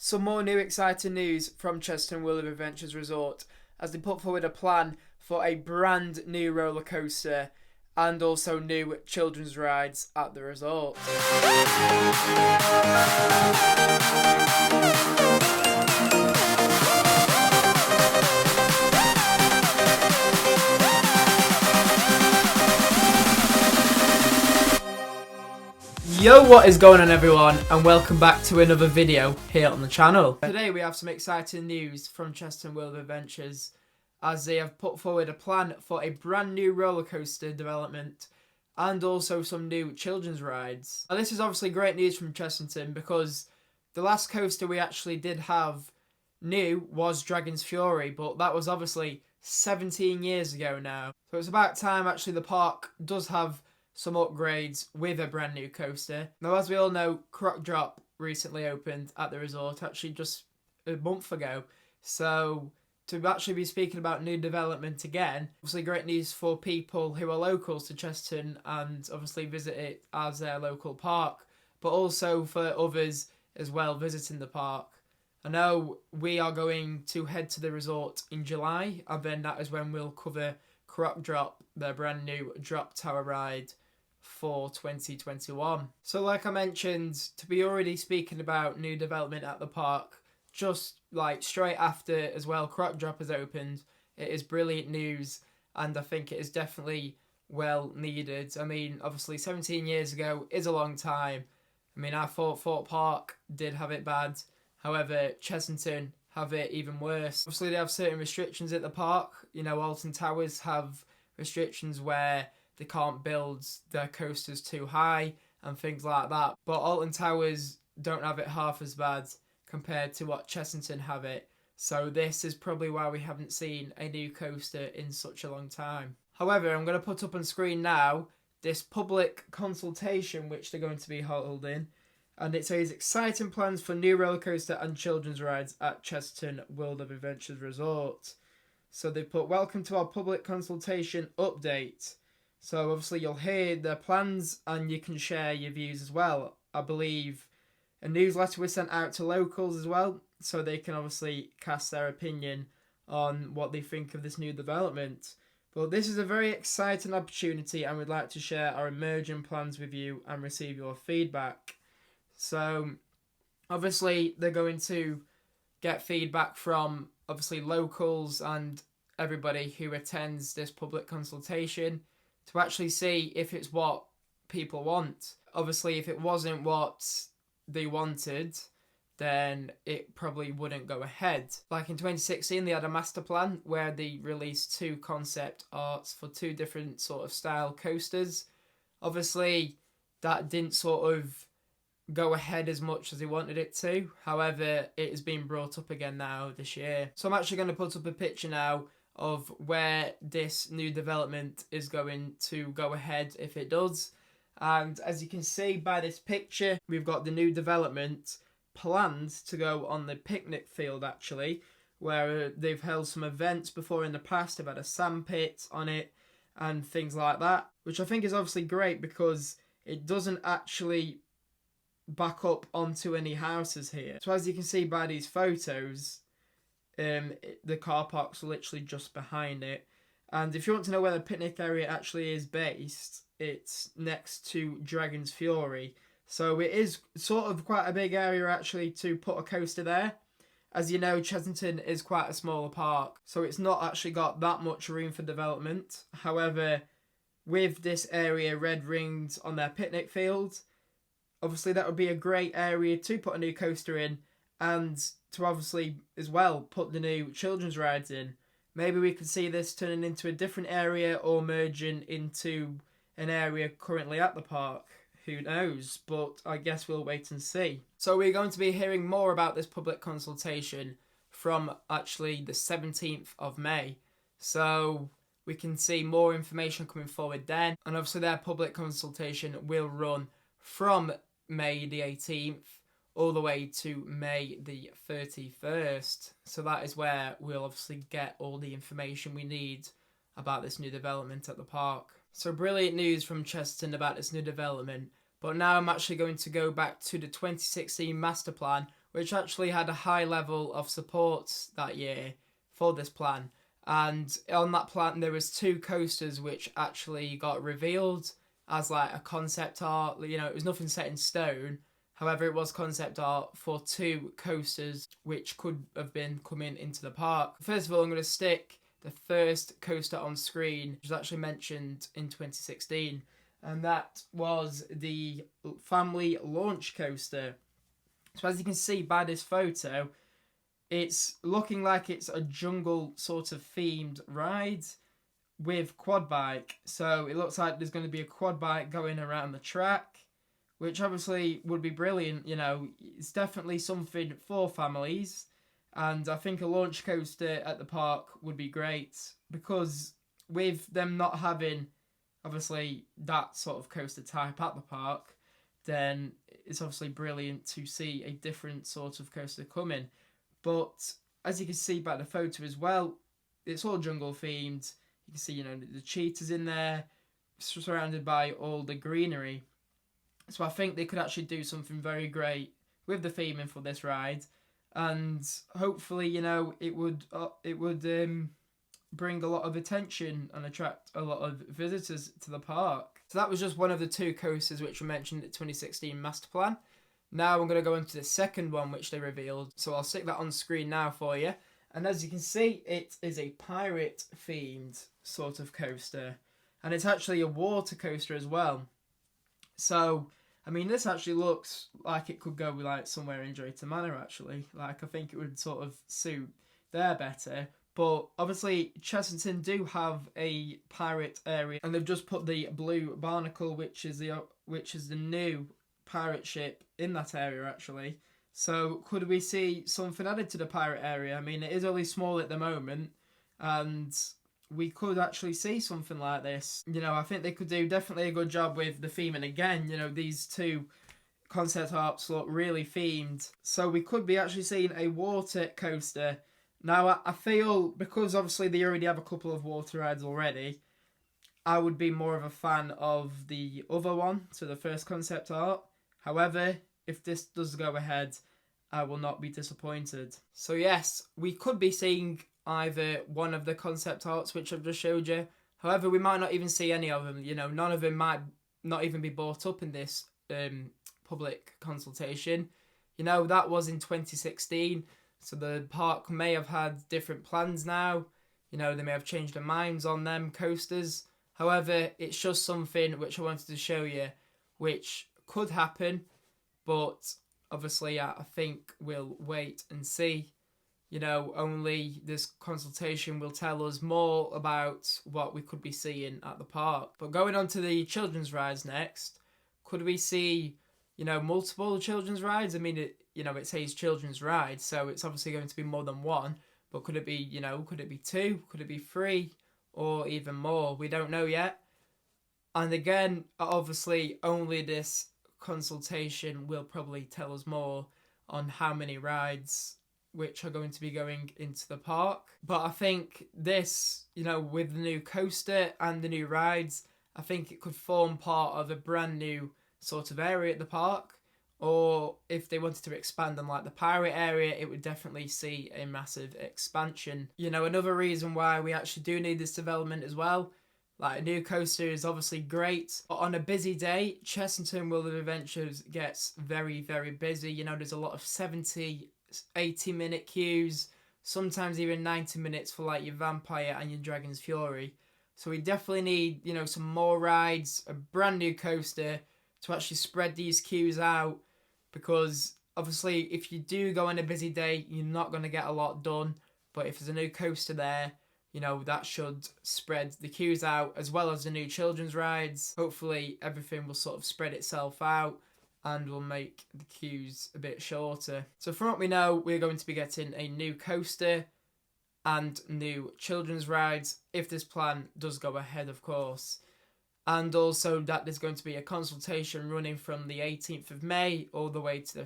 some more new exciting news from Chessington World of Adventures Resort as they put forward a plan for a brand new roller coaster and also new children's rides at the resort. Yo, what is going on everyone, and welcome back to another video here on the channel. Today we have some exciting news from Chessington World of Adventures as they have put forward a plan for a brand new roller coaster development and also some new children's rides. Now this is obviously great news from Chessington because the last coaster we actually did have new was Dragon's Fury, but that was obviously 17 years ago now. So it's about time actually the park does have some upgrades with a brand new coaster. Now, as we all know, Croc Drop recently opened at the resort, actually just a month ago. So to actually be speaking about new development again, obviously great news for people who are locals to Chessington and obviously visit it as their local park, but also for others as well visiting the park. I know we are going to head to the resort in July, and then that is when we'll cover Croc Drop, their brand new drop tower ride for 2021. So like I mentioned, to be already speaking about new development at the park, just like straight after as well Croc Drop has opened, it is brilliant news and I think it is definitely well needed. I mean, obviously 17 years ago is a long time. I mean, I thought Fort Park did have it bad, however Chessington have it even worse. Obviously they have certain restrictions at the park. You know, Alton Towers have restrictions where they can't build their coasters too high and things like that. But Alton Towers don't have it half as bad compared to what Chessington have it. So this is probably why we haven't seen a new coaster in such a long time. However, I'm going to put up on screen now this public consultation which they're going to be holding. And it says exciting plans for new roller coaster and children's rides at Chessington World of Adventures Resort. So they put welcome to our public consultation update. So obviously you'll hear their plans and you can share your views as well. I believe a newsletter was sent out to locals as well, so they can obviously cast their opinion on what they think of this new development. But this is a very exciting opportunity and we'd like to share our emerging plans with you and receive your feedback. So obviously they're going to get feedback from obviously locals and everybody who attends this public consultation to actually see if it's what people want. Obviously, if it wasn't what they wanted, then it probably wouldn't go ahead. Like in 2016, they had a master plan where they released two concept arts for two different sort of style coasters. Obviously, that didn't sort of go ahead as much as they wanted it to. However, it has been brought up again now this year. So I'm actually going to put up a picture now of where this new development is going to go ahead if it does. And as you can see by this picture, we've got the new development planned to go on the picnic field actually, where they've held some events before in the past. They've had a sandpit on it and things like that, which I think is obviously great because it doesn't actually back up onto any houses here. So as you can see by these photos, the car park's literally just behind it. And if you want to know where the picnic area actually is based, it's next to Dragon's Fury. So it is sort of quite a big area actually to put a coaster there. As you know, Chessington is quite a smaller park, so it's not actually got that much room for development. However, with this area red ringed on their picnic field, obviously that would be a great area to put a new coaster in and to obviously as well put the new children's rides in. Maybe we could see this turning into a different area or merging into an area currently at the park. Who knows? But I guess we'll wait and see. So we're going to be hearing more about this public consultation from actually the 17th of May. So we can see more information coming forward then. And obviously their public consultation will run from May the 18th all the way to May the 31st. So that is where we'll obviously get all the information we need about this new development at the park. So brilliant news from Chessington about this new development. But now I'm actually going to go back to the 2016 master plan, which actually had a high level of support that year for this plan. And on that plan, there was 2 coasters which actually got revealed as like a concept art. You know, it was nothing set in stone. However, it was concept art for 2 coasters which could have been coming into the park. First of all, I'm going to stick the first coaster on screen, which was actually mentioned in 2016. And that was the family launch coaster. So as you can see by this photo, it's looking like it's a jungle sort of themed ride with quad bike. So it looks like there's going to be a quad bike going around the track, which obviously would be brilliant. You know, it's definitely something for families. And I think a launch coaster at the park would be great, because with them not having, obviously, that sort of coaster type at the park, then it's obviously brilliant to see a different sort of coaster coming. But as you can see by the photo as well, it's all jungle themed. You can see, you know, the cheetahs in there, surrounded by all the greenery. So I think they could actually do something very great with the theming for this ride, and hopefully, you know, it would bring a lot of attention and attract a lot of visitors to the park. So that was just one of the 2 coasters which were mentioned at the 2016 master plan. Now I'm going to go into the second one which they revealed. So I'll stick that on screen now for you. And as you can see, it is a pirate themed sort of coaster. And it's actually a water coaster as well. So, I mean, this actually looks like it could go like somewhere in Drayton Manor actually. Like, I think it would sort of suit there better. But obviously, Chessington do have a pirate area, and they've just put the Blue Barnacle, which is the new pirate ship in that area actually. So could we see something added to the pirate area? I mean, it is only small at the moment, and we could actually see something like this. You know, I think they could do definitely a good job with the theming again. You know, these 2 concept arts look really themed, so we could be actually seeing a water coaster. Now, I feel, because obviously they already have a couple of water rides already, I would be more of a fan of the other one, so the first concept art. However, if this does go ahead, I will not be disappointed. So yes, we could be seeing either one of the concept arts which I've just showed you. However, we might not even see any of them. You know, none of them might not even be brought up in this public consultation. You know, that was in 2016. So the park may have had different plans now. You know, they may have changed their minds on them coasters. However, it's just something which I wanted to show you, which could happen. But obviously, I think we'll wait and see. You know, only this consultation will tell us more about what we could be seeing at the park. But going on to the children's rides next, could we see, you know, multiple children's rides? I mean, it says children's rides, so it's obviously going to be more than one. But could it be, you know, could it be 2? Could it be 3? Or even more? We don't know yet. And again, obviously, only this consultation will probably tell us more on how many rides which are going to be going into the park. But I think this, you know, with the new coaster and the new rides, I think it could form part of a brand new sort of area at the park. Or if they wanted to expand on like the pirate area, it would definitely see a massive expansion. You know, another reason why we actually do need this development as well, like a new coaster is obviously great, but on a busy day, Chessington World of Adventures gets very, very busy. You know, there's a lot of 70, 80-minute queues, sometimes even 90 minutes for like your Vampire and your Dragon's Fury. So we definitely need, you know, some more rides, a brand new coaster to actually spread these queues out, because obviously if you do go on a busy day, you're not going to get a lot done. But if there's a new coaster there, you know, that should spread the queues out, as well as the new children's rides. Hopefully everything will sort of spread itself out and will make the queues a bit shorter. So from what we know, we're going to be getting a new coaster and new children's rides, if this plan does go ahead, of course. And also that there's going to be a consultation running from the 18th of May all the way to the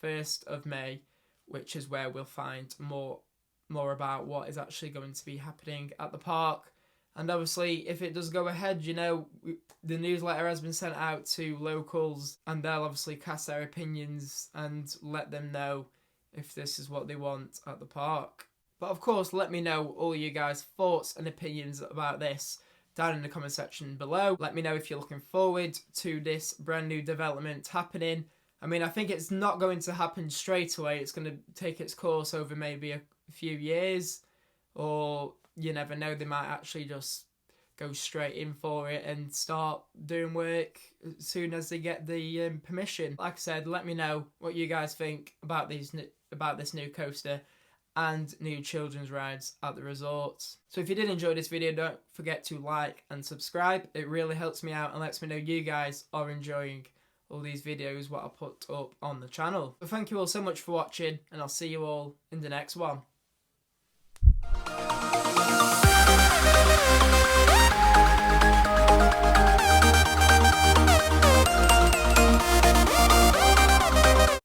31st of May, which is where we'll find more about what is actually going to be happening at the park And obviously, if it does go ahead, you know, the newsletter has been sent out to locals, and they'll obviously cast their opinions and let them know if this is what they want at the park. But of course, let me know all you guys' thoughts and opinions about this down in the comment section below. Let me know if you're looking forward to this brand new development happening. I mean, I think it's not going to happen straight away. It's going to take its course over maybe a few years, or you never know, they might actually just go straight in for it and start doing work as soon as they get the permission. Like I said, let me know what you guys think about this new coaster and new children's rides at the resorts. So if you did enjoy this video, don't forget to like and subscribe. It really helps me out and lets me know you guys are enjoying all these videos what I put up on the channel. So thank you all so much for watching, and I'll see you all in the next one.